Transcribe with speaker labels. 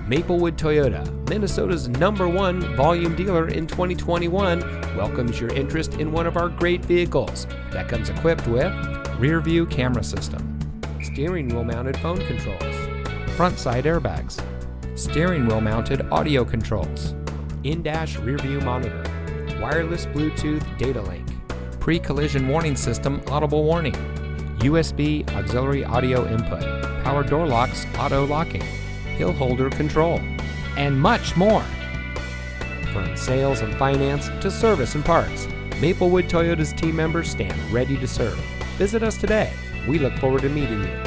Speaker 1: Maplewood Toyota, Minnesota's #1 volume dealer in 2021, welcomes your interest in one of our great vehicles that comes equipped with rear view camera system, steering wheel mounted phone controls, front side airbags, steering wheel mounted audio controls, in-dash rear view monitor, wireless Bluetooth data link, pre-collision warning system audible warning, USB auxiliary audio input, power door locks auto locking, hill holder control, and much more. From sales and finance to service and parts, Maplewood Toyota's team members stand ready to serve. Visit us today. We look forward to meeting you.